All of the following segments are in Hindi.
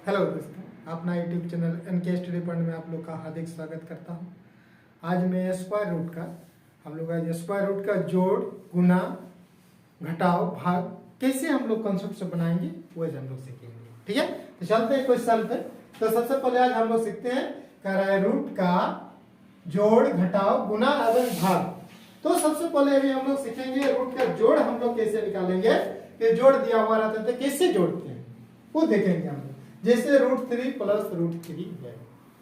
हेलो दोस्तों, अपना YouTube channel NK study point में आप लोग का हार्दिक स्वागत करता हूं। आज मैं स्क्वायर रूट का हम लोग आज स्क्वायर रूट का जोड़, गुना, घटाव, भाग कैसे हम लोग कॉन्सेप्ट से बनाएंगे वो आज हम लोग सीखेंगे। ठीक है, तो चलते हैं क्वेश्चन पे। तो सबसे पहले आज हम लोग सीखते हैं कह रहा है रूट का जोड़, घटाव, गुना एवं भाग। तो सबसे पहले अभी हम लोग सीखेंगे रूट का जोड़ हम लोग कैसे निकालेंगे। कि जोड़ दिया हुआ रहता है तो कैसे जोड़ते हैं वो देखेंगे हम लोग। जैसे √3 प्लस √3 है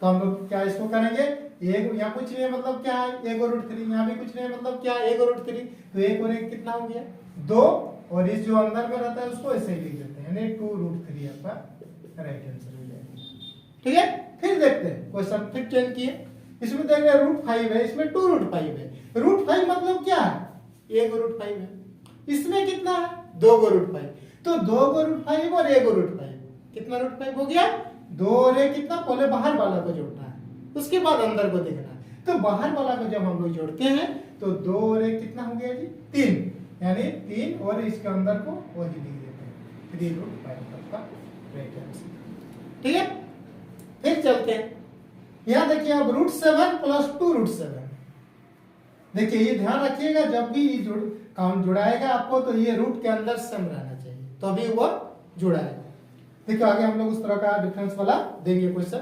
तो हम लोग क्या इसको करेंगे, एक यहाँ कुछ नहीं है मतलब क्या है, एक और √3, यहाँ भी कुछ नहीं है मतलब क्या है, एक और √3, तो एक और एक कितना हो गया 2, और इस जो अंदर में रहता है उसको ऐसे ही लिख देते हैं, यानी 2√3 आपका राइट आंसर हो जाएगा। ठीक है, फिर देखते हैं क्वेश्चन, फिर चेंज किए। इसमें देख रहे हैं √5 है, इसमें 2√5 है। √5 मतलब क्या है, 1 √5 है। इसमें कितना है 2 √5, तो 2 √5 और 1 √5, कितना √5 हो गया 2 और 1 कितना, पहले बाहर वाला को जोड़ना है उसके बाद अंदर को देखना है। तो बाहर वाला को जब हम लोग जोड़ते हैं तो 2 और 1 कितना हो गया जी 3, यानी 3 और इसके अंदर को वही लिख देते हैं 3√5 का राइट आंसर। ठीक है, फिर चलते हैं। यहां देखिए अब √7 प्लस 2√7। देखिए ये ध्यान रखिएगा, जब भी ये काउंट जुड़ाएगा आपको तो ये रूट के अंदर सम रहना चाहिए तभी वो जुड़ाएगा। देखिए आगे हम लोग उस तरह का डिफरेंस वाला देंगे क्वेश्चन।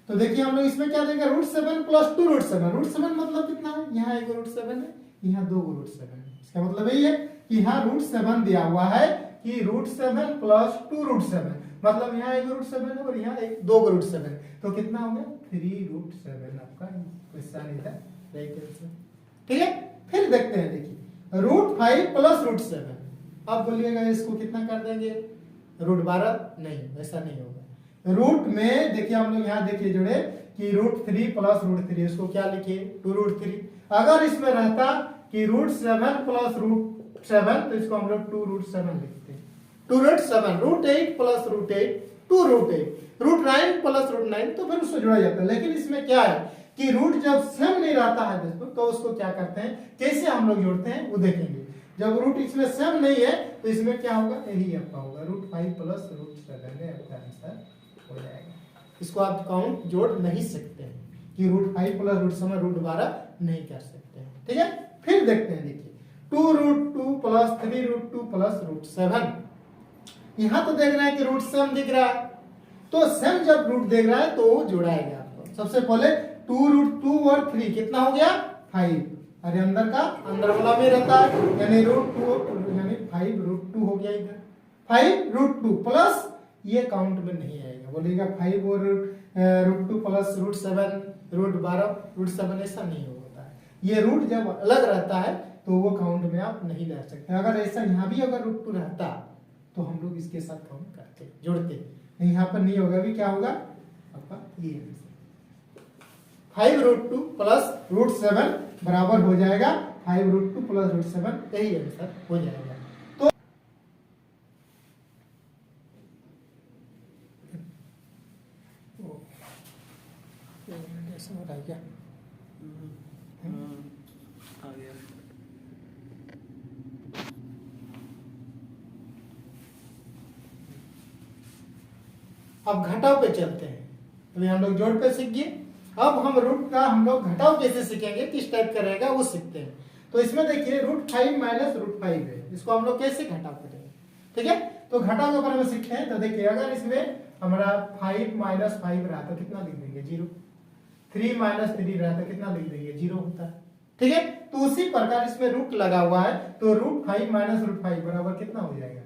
तो देखिए हम लोग इसमें क्या देंगे, √7 प्लस 2√7। √7 मतलब कितना है, यहाँ 1 √7 है, यहाँ 2 √7 है। इसका मतलब यही है कि यहाँ √7 दिया हुआ है कि √7 प्लस 2√7, मतलब यहाँ 1 √7 है और यहाँ 2 √7, तो कितना हो गया 3√7 आपका क्वेश्चन इधर राइट आंसर। ठीक है, फिर देखते हैं। देखिए √5 प्लस √7, अब बोलिएगा इसको कितना कर देंगे, √12, नहीं ऐसा नहीं होगा। रूट में देखिए हम लोग यहाँ देखिए जोड़े कि √3 प्लस √3, इसको क्या लिखिए 2√3। अगर इसमें रहता कि √7 प्लस √7 तो इसको हम लोग 2√7 लिखते हैं। 2√7, √8 प्लस √8 2√8, √9 प्लस √9 तो फिर उसको जोड़ा जाता है। लेकिन इसमें क्या है कि रूट जब सेम नहीं रहता है दोस्तों तो उसको क्या करते हैं, कैसे हम लोग जोड़ते हैं वो देखेंगे। जब रूट इसमें सेम नहीं है तो इसमें क्या होगा, यही आपका होगा √5 प्लस √7 है आपका आंसर हो जाएगा। इसको आप काउंट जोड़ नहीं सकते हैं कि √5 प्लस √7 √12 नहीं कर सकते हैं। ठीक है, फिर देखते हैं। देखिए 2√2 प्लस 3√2 प्लस √7, यहां तो देख रहे हैं कि रूट सेम दिख रहा है, तो सेम जब रूट देख रहा है तो वो जुड़ाएगा आपको। सबसे पहले 2√2 और 3 कितना हो गया 5, अरे अंदर का अंदर वाला में रहता है, यानी √2 यानी 5√2 हो गया इधर। 5√2 प्लस ये काउंट में नहीं आएगा, बोलिएगा 5 और √2 प्लस √7 √12 √7 ऐसा नहीं होता है। ये रूट जब अलग रहता है तो वो काउंट में आप नहीं ला सकते। अगर ऐसा यहाँ भी अगर √2 रहता तो हम लोग इसके साथ काउंट करते जोड़ते, नहीं यहाँ पर नहीं होगा। भी क्या होगा आपका ये 5√2 प्लस √7 बराबर हो जाएगा 5√2 प्लस √7, यही आंसर हो जाएगा। तो ऐसा हो रहा है क्या, अब घटाव पे चलते हैं। अभी हम लोग जोड़ पे सीख गए, अब हम रूट का हम लोग घटाव कैसे सीखेंगे, किस टाइप का रहेगा वो सीखते हैं। तो इसमें देखिए √5 माइनस √5 है, इसको हम लोग कैसे घटाव करेंगे। ठीक है, तो घटाव के बारे में सीखते हैं। तो देखिए अगर इसमें हमारा 5 माइनस 5 रहा तो कितना लिख देंगे 0, 3 माइनस 3 रहा तो कितना लिख देंगे 0 होता है। ठीक है, तो उसी प्रकार इसमें रूट लगा हुआ है तो √5 माइनस √5 बराबर कितना हो जाएगा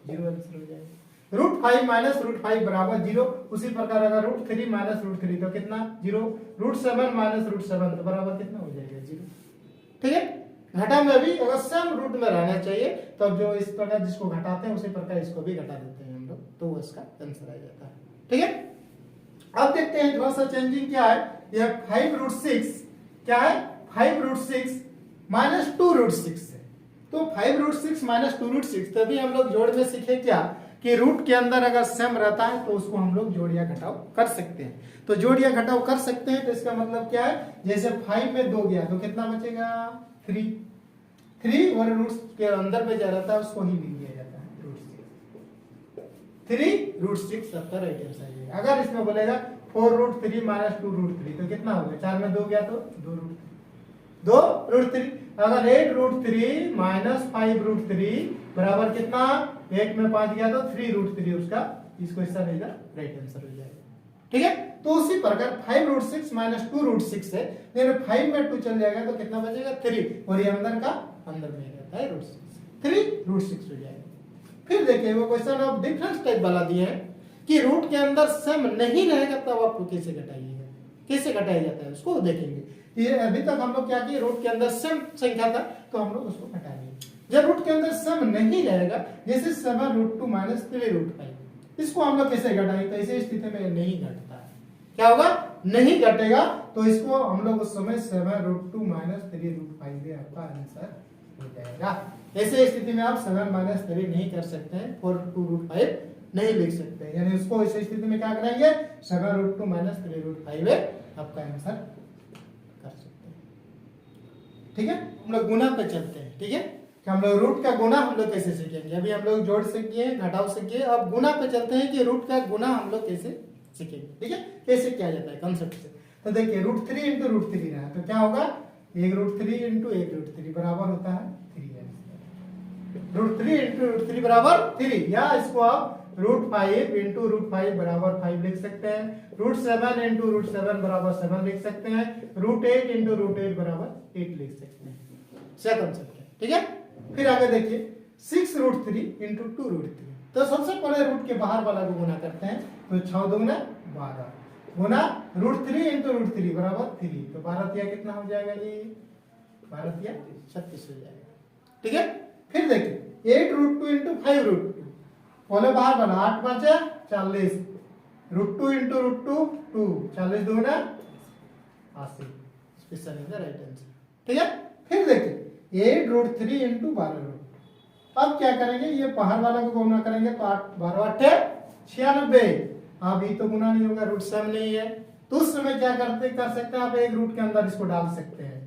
0 आंसर हो जाएगा। √5 माइनस √5 बराबर 0। उसी प्रकार अगर √3 माइनस √3 तो कितना 0, √7 माइनस √7 तो बराबर कितना हो जाएगा 0। ठीक है, घटा में भी अगर सेम रूट में रहना चाहिए तो जो इस प्रकार जिसको घटाते हैं उसी प्रकार इसको भी घटा देते हैं हम लोग, तो वो इसका आंसर आ जाता है। ठीक है, अब देखते हैं थोड़ा सा चेंजिंग क्या है। यह 5√6 क्या है, 5√6 माइनस 2√6 है। तो 5√6 माइनस 2√6 तभी हम लोग जोड़ में सीखे क्या कि रूट के अंदर अगर सेम रहता है तो उसको हम लोग जोड़ या घटाव कर सकते हैं। तो जोड़ या घटाव कर सकते हैं तो इसका मतलब क्या है, जैसे 5 में 2 गया तो कितना बचेगा 3 और रूट के अंदर में जा रहता है उसको ही लिख दिया जाता है √6। 3√6 आपका राइट आंसर है। अगर इसमें बोलेगा 4√3 माइनस 2√3 तो कितना हो गया, 4 में 2 गया तो 2√3। अगर 8√3 माइनस 5√3 बराबर कितना, 8 में 5 गया तो 3√3 उसका इस क्वेश्चन का राइट आंसर हो जाएगा। ठीक है, तो उसी प्रकार 5√6 माइनस 2√6 है, लेकिन 5 में 2 चल जाएगा तो कितना बचेगा 3, और ये अंदर में रहता है √6, 3√6 हो जाएगा। फिर देखिए वो क्वेश्चन ऑफ डिफरेंस टाइप वाला दिए हैं कि रूट के अंदर सम नहीं रहेगा तब आपको कैसे घटाइएगा, कैसे घटाया जाता है उसको देखेंगे। ये अभी तक हम लोग क्या किए, रूट के अंदर सम संख्या था तो हम लोग उसको घटा लिए। जब रूट के अंदर सम नहीं रहेगा, जैसे 7√2 माइनस 3√5, इसको हम लोग कैसे घटाएंगे, तो ऐसे स्थिति में नहीं घटता है, क्या होगा, नहीं घटेगा, तो इसको हम लोग उस समय 7√2 माइनस 3√5 आपका आंसर हो जाएगा। ऐसे स्थिति में आप 7 माइनस 3 नहीं कर सकते हैं, 4√5 नहीं लिख सकते, यानी उसको इस स्थिति में क्या करेंगे, 7√2 माइनस 3√5 आपका आंसर कर सकते हैं। ठीक है, हम लोग गुना पे चलते हैं। ठीक है, कि हम लोग रूट का गुना हम लोग कैसे सीखेंगे। अभी हम लोग जोड़ सीखिए, घटाव सीखिए, अब गुना पे चलते हैं कि रूट का गुना हम लोग कैसे सीखेंगे। ठीक है, कैसे किया जाता है कंसेप्ट से। तो देखिए √3 इंटू √3 रहा तो क्या होगा, 1√3 इंटू 1√3 बराबर होता है 3 √3 इंटू √3 बराबर 3, या इसको आप √5 इंटू √5 बराबर 5 लिख सकते हैं, √7 इंटू √7 बराबर 7 लिख सकते हैं, √8 इंटू √8 बराबर 8 लिख सकते हैं। सेकंड कंसेप्ट है। ठीक है, फिर आगे देखिए 6√3 इंटू 2√3, तो सबसे पहले रूट के बाहर वाला को गुना करते हैं, तो 6 दूना 12 गुना √3 इंटू √3 बराबर 3, तो 12 तिया कितना हो जाएगा, ये 12 तिया 36 हो जाएगा। ठीक है, फिर देखिए 8√2 इंटू 5√2, पहले बाहर वाला 8 5 40, √2 इंटू √2 2, 40 दूना 80, special is the right answer. ठीक है, फिर देखिए 8√3 इंटू 12√2, अब क्या करेंगे, ये बाहर वाला को गुना करेंगे तो 8 12 8 96, अब ये तो गुना नहीं होगा, रूट सम नहीं है, तो उस समय क्या कर सकते हैं आप, एक रूट के अंदर इसको डाल सकते हैं,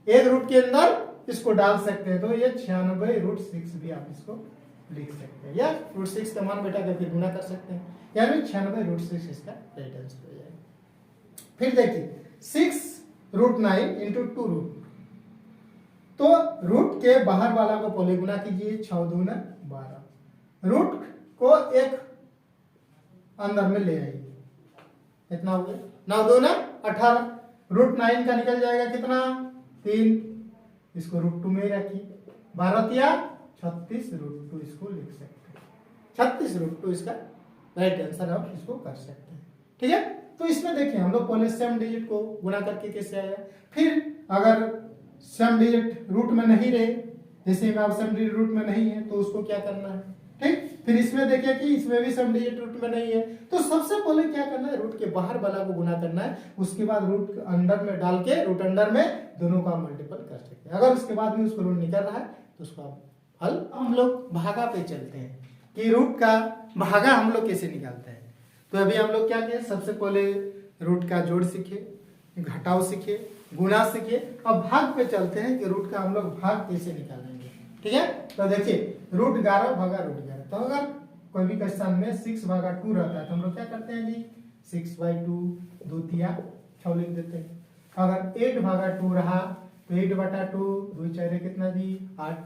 एक रूट के अंदर इसको डाल सकते हैं, तो ये 96√6 भी आप इसको लिख सकते हैं, या √6 का मान बेटा कर फिर गुना कर सकते हैं, यानी 96√6 इसका राइट आंसर हो जाएगा। फिर देखिए 6√9 इंटू 2√2, तो रूट के बाहर वाला को पहले गुना कीजिए, 6 दूना 12, रूट को एक अंदर में ले आइए, इतना हो गया 9 दूना 18, √9 का निकल जाएगा कितना 3, इसको √2 में रखिए, 12 तिया 36 √2 इसको लिख सकते हैं, 36 √2 इसका राइट आंसर आप इसको कर सकते हैं। ठीक है, तो इसमें देखिए हम लोग पहले सम डिजिट को गुना करके कैसे आया, फिर अगर सम डिजिट रूट में नहीं रहे, जैसे में आप सम डिजिट रूट में नहीं है तो उसको क्या करना है। ठीक, फिर इसमें देखिए कि इसमें भी सम डिजिट रूट में नहीं है, तो सबसे पहले क्या करना है, रूट के बाहर वाला को गुना करना है, उसके बाद रूट अंदर में डाल के रूट अंदर में दोनों का मल्टीपल कर सकते हैं। अगर उसके बाद भी उसको रूट निकल रहा है तो उसको आप हल। हम लोग भागा पे चलते हैं कि रूट का भागा हम लोग कैसे निकालते हैं। तो अभी हम लोग क्या किए, सबसे पहले रूट का जोड़ सीखे, घटाव सीखे, गुना सीखे, अब भाग पे चलते हैं कि रूट का हम लोग भाग कैसे निकालेंगे। ठीक है, तो देखिए √11 भागा √11, तो अगर कोई भी क्वेश्चन में 6/2 रहता है तो हम लोग क्या करते हैं जी, 6/2 2 तिया 6 लिख देते हैं। अगर 8/2 रहा तो 8/2 2 4 कितना जी 8।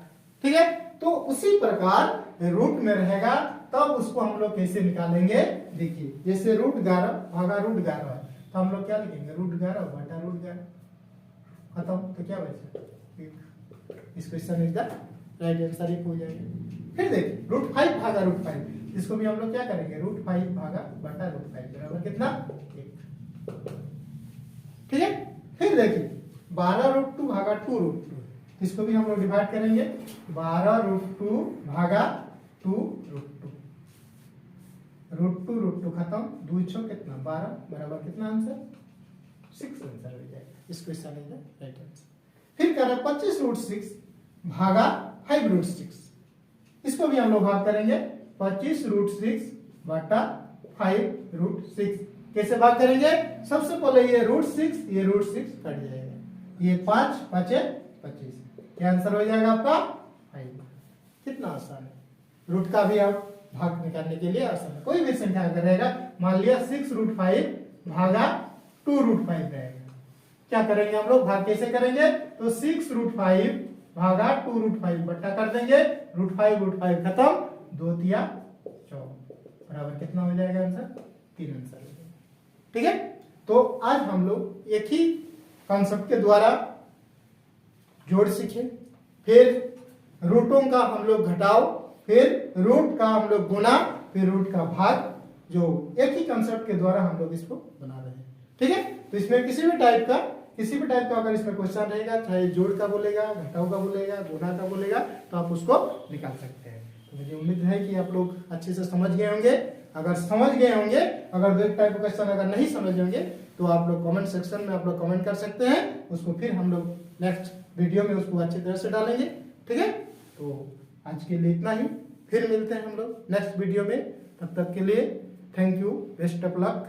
ठीक है, तो उसी प्रकार रूट में रहेगा तब उसको हम लोग कैसे निकालेंगे, देखिए जैसे √11 भागा √11 है तो हम लोग क्या लिखेंगे, √11 बटा √11, खत्म, तो क्या बचा, इस question is the right answer हो जाएगा। फिर देखिए √5 भागा √5, इसको भी हम लोग क्या करेंगे, √5 भागा बटा √5 बराबर कितना 1। ठीक है, फिर देखिए 12√2 भागा 2√2, इसको भी हम लोग डिवाइड करेंगे, 12√2 भागा 2√2, √2 खत्म, 2 6 कितना 12 बराबर कितना आंसर 6 आंसर हो जाएगा। इस question is the right answer. फिर कह रहा है 25√6 भागा 5√6, इसको भी हम लोग भाग करेंगे, 25√6 बटा 5√6, कैसे भाग करेंगे, सबसे पहले ये √6 ये √6 कट जाएगा, ये 5 5 25, क्या आंसर हो जाएगा आपका 5। कितना आसान है, रूट का भी आप भाग निकालने के लिए आसान है। कोई भी संख्या अगर रहेगा, मान लिया 6√5 भागा 2√5 रहेगा, क्या करेंगे हम लोग, भाग कैसे करेंगे, तो 6√5 भागा 2√5 बट्टा कर देंगे, √5 खत्म, 2 तिया 4 बराबर कितना हो जाएगा आंसर, 3 आंसर हो जाएगा। ठीक है, तो आज हम लोग एक ही कॉन्सेप्ट के द्वारा जोड़ सीखे, फिर रूटों का हम लोग घटाओ, फिर रूट का हम लोग गुना, फिर रूट का भाग, जो एक ही कॉन्सेप्ट के द्वारा हम लोग इसको बना रहे हैं। ठीक है, तो इसमें किसी भी टाइप का अगर इसमें क्वेश्चन रहेगा, चाहे जोड़ का बोलेगा, घटाओ का बोलेगा, गुना का बोलेगा, तो आप उसको निकाल सकते हैं। तो मुझे उम्मीद है कि आप लोग अच्छे से समझ गए होंगे। अगर समझ गए होंगे, अगर दो टाइप का क्वेश्चन अगर नहीं समझ होंगे, तो आप लोग कमेंट सेक्शन में आप लोग कमेंट कर सकते हैं, उसको फिर हम लोग नेक्स्ट वीडियो में उसको अच्छी तरह से डालेंगे। ठीक है, तो आज के लिए इतना ही, फिर मिलते हैं हम लोग नेक्स्ट वीडियो में। तब तक के लिए thank you, best of luck.